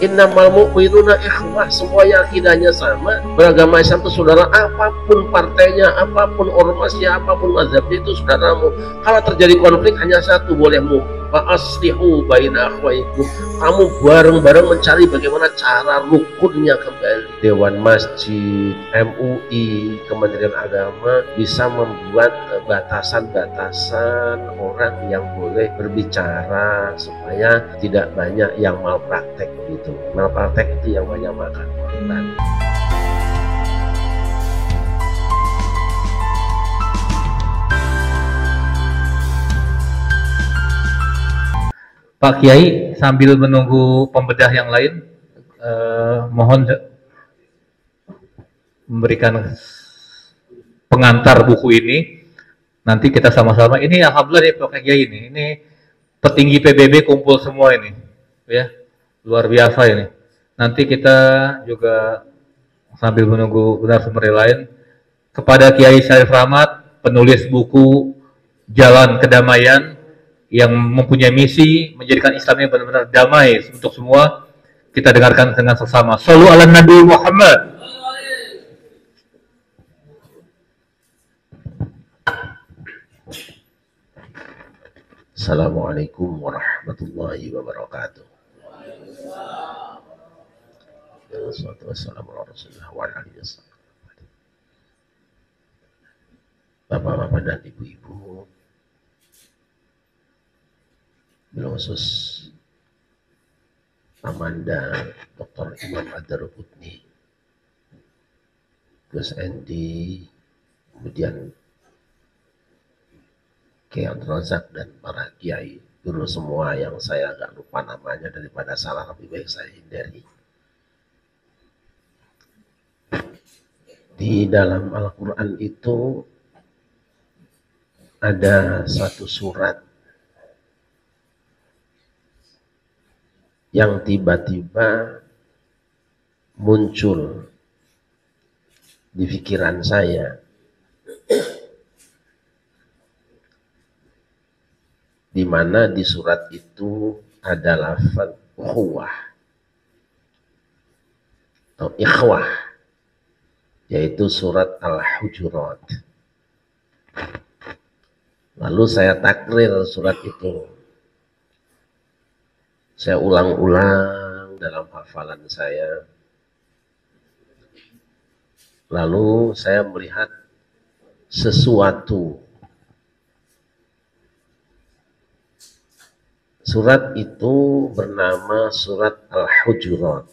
Innamal mu'minuna ikhwah, semua yang akidahnya sama, beragama Islam itu saudara, apapun partainya, apapun ormasnya, apapun mazhabnya itu saudaramu. Kalau terjadi konflik hanya satu bolehmu, fa'aslihu baina akhwaikum. Kamu bareng-bareng mencari bagaimana cara rukunnya kembali. Dewan Masjid, MUI, Kementerian Agama bisa membuat batasan-batasan orang yang boleh berbicara supaya tidak banyak yang malpraktek gitu. Malpraktek itu yang banyak makan korban. Pak Kiai, sambil menunggu pembedah yang lain, mohon memberikan pengantar buku ini. Nanti kita sama-sama. Ini alhamdulillah nih Pak Kiai ini petinggi PBB kumpul semua ini, ya, luar biasa ini. Nanti kita juga sambil menunggu narasumber lain, kepada Kiai Syarif Rahmat, penulis buku Jalan Kedamaian, yang mempunyai misi menjadikan Islam ini benar-benar damai untuk semua. Kita dengarkan dengan sesama. Shallu ala Nabi Muhammad. Assalamualaikum warahmatullahi wabarakatuh. Bapak-bapak dan ibu-ibu, khusus Amanda, Dr. Imam Ad-Daruqutni, Gus Endi, kemudian Kiai Abdul Razak dan para kiai guru semua yang saya agak lupa namanya, daripada salah lebih baik saya hindari. Di dalam Al-Quran itu ada satu surat yang tiba-tiba muncul di pikiran saya, di mana di surat itu ada lafaz ukhuwah atau ikhwah, yaitu surat Al-Hujurat. Lalu saya takrir surat itu, saya ulang-ulang dalam hafalan saya. Lalu saya melihat sesuatu. Surat itu bernama surat Al-Hujurat,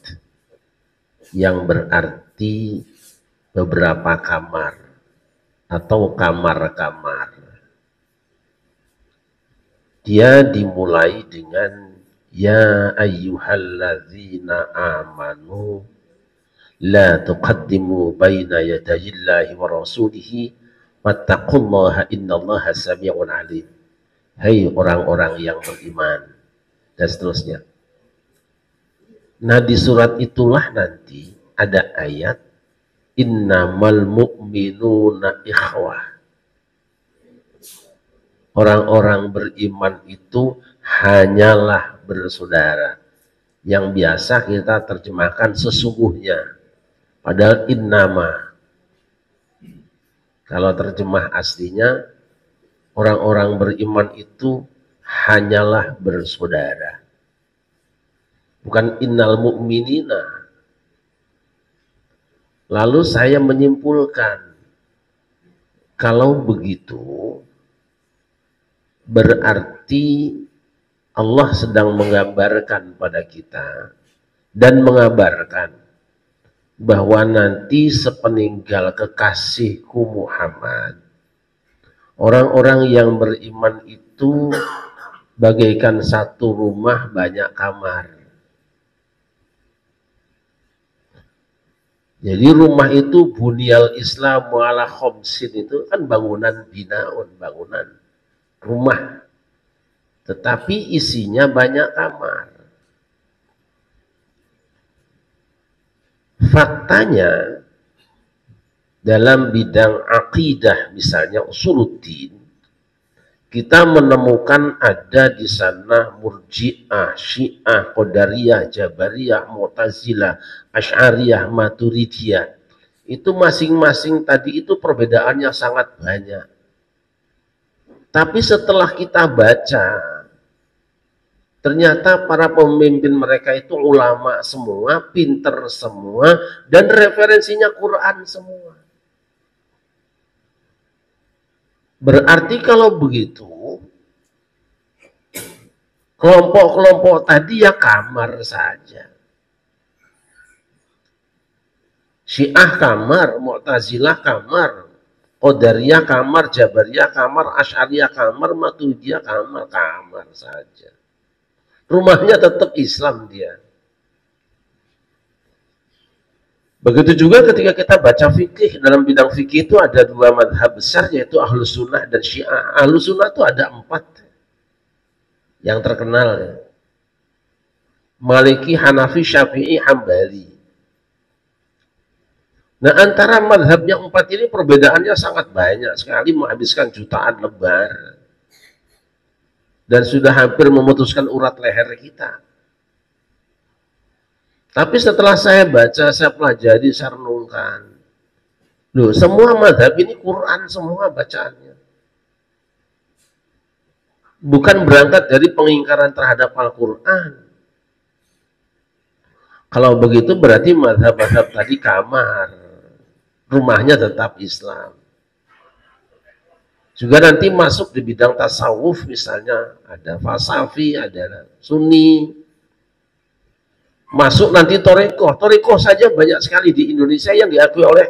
yang berarti beberapa kamar atau kamar-kamar. Dia dimulai dengan ya ayyuhalladzina amanu la tuqaddimu baina yadayillahi wa rasulihi wattaqullaha innallaha sami'un alim. Hai orang-orang yang beriman, dan seterusnya. Nah, di surat itulah nanti ada ayat innamal mu'minuna ikhwah. Orang-orang beriman itu hanyalah bersaudara, yang biasa kita terjemahkan sesungguhnya, padahal innama. Kalau terjemah aslinya, orang-orang beriman itu hanyalah bersaudara, bukan innal mu'minina. Lalu saya menyimpulkan, kalau begitu berarti Allah sedang menggambarkan pada kita dan mengabarkan bahwa nanti sepeninggal kekasihku Muhammad, orang-orang yang beriman itu bagaikan satu rumah banyak kamar. Jadi rumah itu bunyal Islam ala khomsin, itu kan bangunan binaun, bangunan rumah, tetapi isinya banyak kamar. Faktanya dalam bidang akidah, misalnya usuluddin, kita menemukan ada di sana Murji'ah, Syiah, Qadariyah, Jabariyah, Mu'tazilah, Asy'ariyah, Maturidiyah. Itu masing-masing tadi itu perbedaannya sangat banyak. Tapi setelah kita baca, ternyata para pemimpin mereka itu ulama semua, pinter semua, dan referensinya Quran semua. Berarti kalau begitu, kelompok-kelompok tadi ya kamar saja. Syiah kamar, Mu'tazilah kamar, Qadariyah kamar, Jabariyah kamar, Asy'ariyah kamar, Maturidiyah kamar, kamar saja. Rumahnya tetap Islam dia. Begitu juga ketika kita baca fikih, dalam bidang fikih itu ada dua madhab besar, yaitu Ahlus Sunnah dan Syiah. Ahlus Sunnah itu ada 4 yang terkenal ya. Maliki, Hanafi, Syafi'i, Hambali. Nah, antara madhab yang 4 ini perbedaannya sangat banyak sekali, menghabiskan jutaan lembar. Dan sudah hampir memutuskan urat leher kita. Tapi setelah saya baca, saya pelajari, saya renungkan. Loh, semua madhab ini Quran semua bacaannya. Bukan berangkat dari pengingkaran terhadap Al-Quran. Kalau begitu berarti madhab-madhab tadi kamar. Rumahnya tetap Islam. Juga nanti masuk di bidang tasawuf misalnya. Ada falsafi, ada sunni. Masuk nanti Thariqah. Thariqah saja banyak sekali di Indonesia yang diakui oleh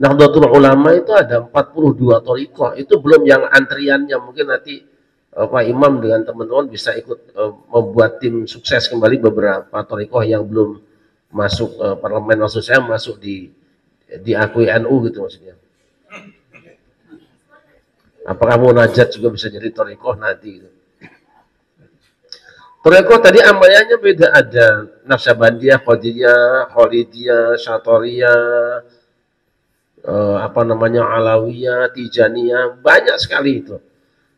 Nahdlatul Ulama, itu ada 42 Thariqah. Itu belum yang antriannya. Mungkin nanti Pak Imam dengan teman-teman bisa ikut membuat tim sukses kembali beberapa Thariqah yang belum masuk parlemen, maksud saya masuk diakui NU gitu maksudnya. Apakah munajat juga bisa jadi Thariqah nanti gitu. Thariqah tadi amalnya beda, ada Naqsyabandiyah, Qadiriyah, Khalidiyah, Syatoriyah, Alawiyah, Tijaniyah, banyak sekali itu.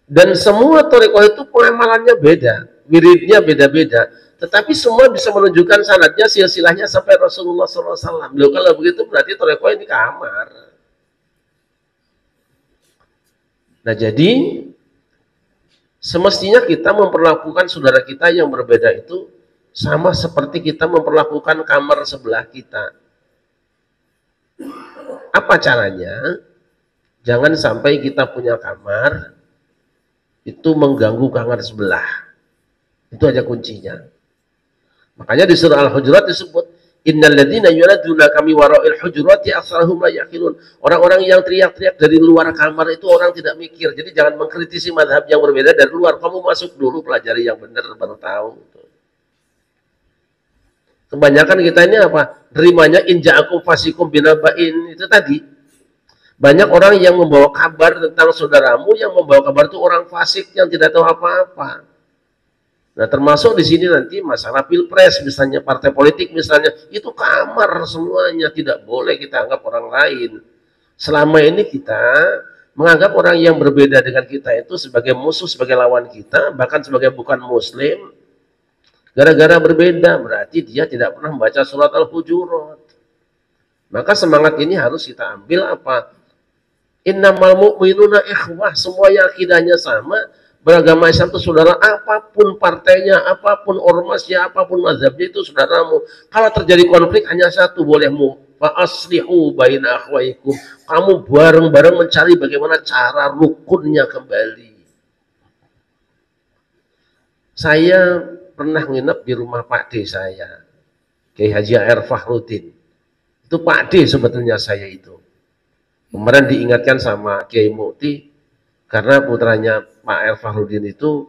Dan semua Thariqah itu pengamalannya beda, wiridnya beda-beda, tetapi semua bisa menunjukkan sanadnya, silsilahnya sampai Rasulullah SAW. Loh, kalau begitu berarti Thariqah ini kamar. Nah, jadi semestinya kita memperlakukan saudara kita yang berbeda itu sama seperti kita memperlakukan kamar sebelah kita. Apa caranya? Jangan sampai kita punya kamar itu mengganggu kamar sebelah. Itu aja kuncinya. Makanya di surah Al-Hujurat disebut innal ladzina yunaduna kami wara'il hujurati aktsarahum la yaqilun. Orang-orang yang teriak-teriak dari luar kamar itu orang tidak mikir. Jadi jangan mengkritisi mazhab yang berbeda dari luar. Kamu masuk dulu, pelajari yang benar baru tahu. Kebanyakan kita ini apa? Nerimanya in ja'akum fasikum binaba'in itu tadi. Banyak orang yang membawa kabar tentang saudaramu, yang membawa kabar itu orang fasik yang tidak tahu apa-apa. Nah, termasuk di sini nanti masalah pilpres, misalnya partai politik misalnya, itu kamar semuanya, tidak boleh kita anggap orang lain. Selama ini kita menganggap orang yang berbeda dengan kita itu sebagai musuh, sebagai lawan kita, bahkan sebagai bukan muslim. Gara-gara berbeda, berarti dia tidak pernah membaca surat Al-Hujurat. Maka semangat ini harus kita ambil apa? Innamal mu'minuna ikhwah, semua yang akidahnya sama. Beragama Islam itu saudara, apapun partainya, apapun ormasnya, apapun mazhabnya itu saudaramu. Kalau terjadi konflik hanya satu bolehmu, fa aslihu baina akhwaikum. Kamu bareng-bareng mencari bagaimana cara rukunnya kembali. Saya pernah nginep di rumah Pak D saya, Kiai Haji A.R. Fahrudin. Itu Pak D sebetulnya saya itu. Kemarin diingatkan sama Kiai Mukti, karena putranya Pak R. Fahrudin itu,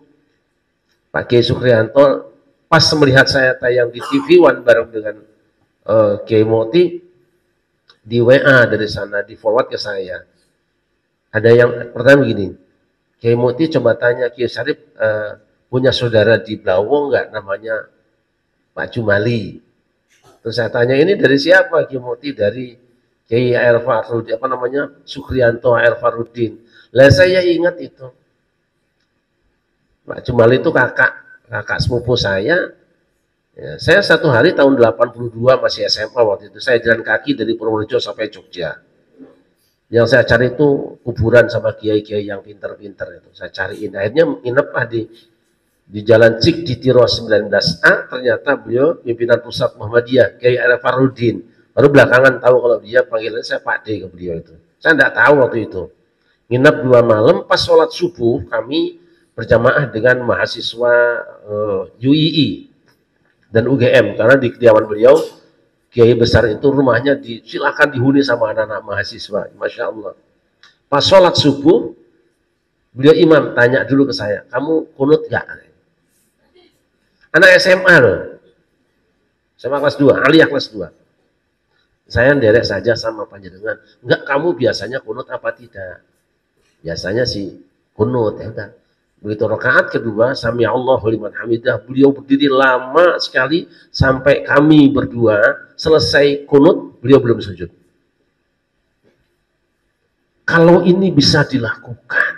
Pak Kiai Sukrianto, pas melihat saya tayang di TV One bareng dengan Kiai Moti, di WA dari sana, di forward ke saya. Ada yang pertama begini, Kiai Moti coba tanya, Kiai Syarif punya saudara di Blawong nggak namanya Pak Jumali? Terus saya tanya, ini dari siapa Kiai Moti? Dari Kiai A.R. Fahrudin, Sukrianto A.R. Fahrudin. Lah saya ingat itu. Pak Jumal itu kakak sepupu saya. Ya, saya satu hari tahun 82 masih SMA waktu itu, saya jalan kaki dari Purworejo sampai Jogja. Yang saya cari itu kuburan sama kiai-kiai yang pinter-pinter itu. Saya cariin. Akhirnya ngineplah di Jalan Cik di Tiro 19A. Ternyata beliau pimpinan pusat Muhammadiyah, Kiai Arif Farudin. Baru belakangan tahu kalau dia panggilannya saya Pak D ke beliau itu. Saya tidak tahu waktu itu. Nginep 2 malam, pas sholat subuh kami berjamaah dengan mahasiswa UII dan UGM, karena di kediaman beliau kiai besar itu rumahnya silakan dihuni sama anak-anak mahasiswa. Masya Allah. Pas sholat subuh beliau imam tanya dulu ke saya, kamu kunut gak? Anak SMA loh, SMA kelas 2, aliyah kelas 2. Saya nderek saja sama panjenengan, enggak, kamu biasanya kunut apa tidak? Biasanya sih kunut, ya udah. Begitu rakaat kedua, sami Allahu liman hamidah, beliau berdiri lama sekali sampai kami berdua selesai kunut, beliau belum sujud. Kalau ini bisa dilakukan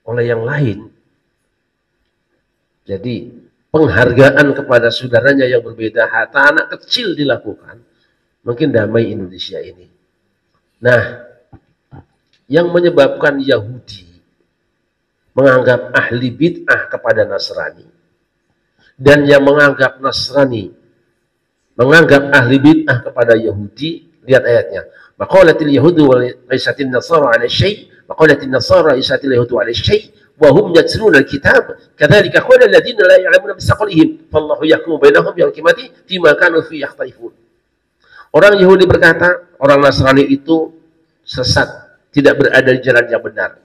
oleh yang lain, jadi penghargaan kepada saudaranya yang berbeda, hatta anak kecil dilakukan, mungkin damai Indonesia ini. Nah, yang menyebabkan Yahudi menganggap ahli bid'ah kepada Nasrani, dan yang menganggap Nasrani menganggap ahli bid'ah kepada Yahudi, lihat ayatnya. Maqalatil yahudu wa laysatin nasara 'ala syai', maqalatin nasara laysatil yahudu 'ala syai', wa hum yatluna al-kitab, kadzalika qala alladziina la ya'lamuna bisaqlihim, fallahu yahkumu bainahum yawmal qiyamati fima kanu fi yakhtalifun. Orang Yahudi berkata, orang Nasrani itu sesat, tidak berada di jalan yang benar.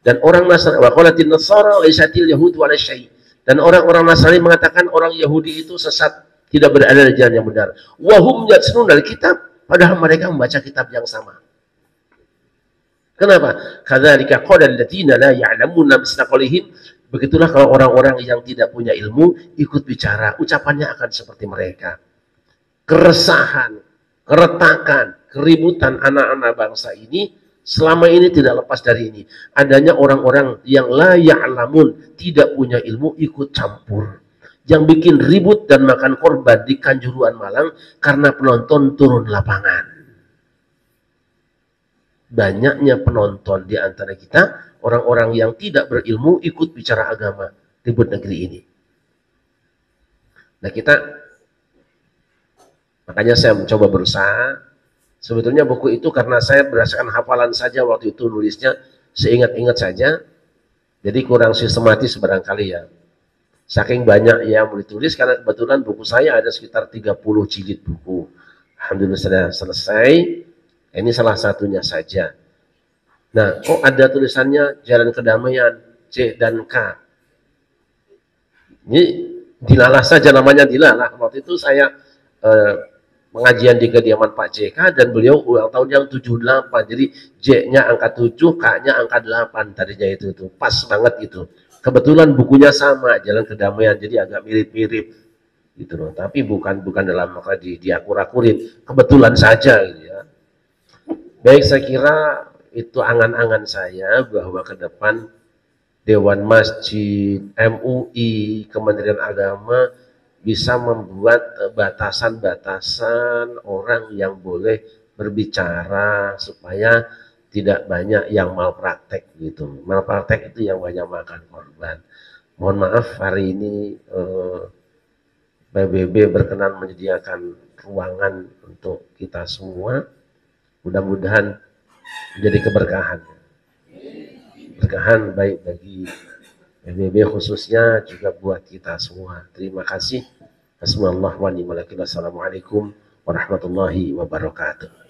Dan orang Nasrani, waqalatin nasara laysatil yahudu 'ala syai', dan orang-orang Nasrani mengatakan orang Yahudi itu sesat, tidak berada di jalan yang benar. Wa hum yatluna al-kitab, padahal mereka membaca kitab yang sama. Kenapa? Kadzalika qala alladziina la ya'lamuna bisaqlihim. Begitulah kalau orang-orang yang tidak punya ilmu ikut bicara, ucapannya akan seperti mereka. Keresahan, keretakan, keributan anak-anak bangsa ini selama ini tidak lepas dari ini. Adanya orang-orang yang la ya'lamun, tidak punya ilmu, ikut campur. Yang bikin ribut dan makan korban di Kanjuruhan Malang karena penonton turun lapangan. Banyaknya penonton di antara kita, orang-orang yang tidak berilmu ikut bicara agama, ribut negeri ini. Nah makanya saya mencoba berusaha. Sebetulnya buku itu karena saya berdasarkan hafalan saja waktu itu nulisnya, seingat-ingat saja, jadi kurang sistematis barangkali ya. Saking banyak yang mau ditulis, karena kebetulan buku saya ada sekitar 30 jilid buku. Alhamdulillah sudah selesai, ini salah satunya saja. Nah, kok ada tulisannya Jalan Kedamaian, C dan K. Ini dilalah saja, namanya dilalah. Waktu itu saya pengajian di kediaman Pak JK dan beliau ulang tahun yang 78. Jadi J-nya angka 7, K-nya angka 8 tadinya itu pas banget itu. Kebetulan bukunya sama, Jalan Kedamaian, jadi agak mirip-mirip gitu loh. Tapi bukan dalam maka diakur-akurin, kebetulan saja gitu ya. Baik, saya kira itu angan-angan saya bahwa ke depan Dewan Masjid, MUI, Kementerian Agama bisa membuat batasan-batasan orang yang boleh berbicara supaya tidak banyak yang malpraktek gitu. Malpraktek itu yang banyak makan korban. Mohon maaf, hari ini PBB berkenan menyediakan ruangan untuk kita semua. Mudah-mudahan menjadi keberkahan. Berkahan baik bagi PBB khususnya, juga buat kita semua. Terima kasih. Assalamualaikum warahmatullahi wabarakatuh.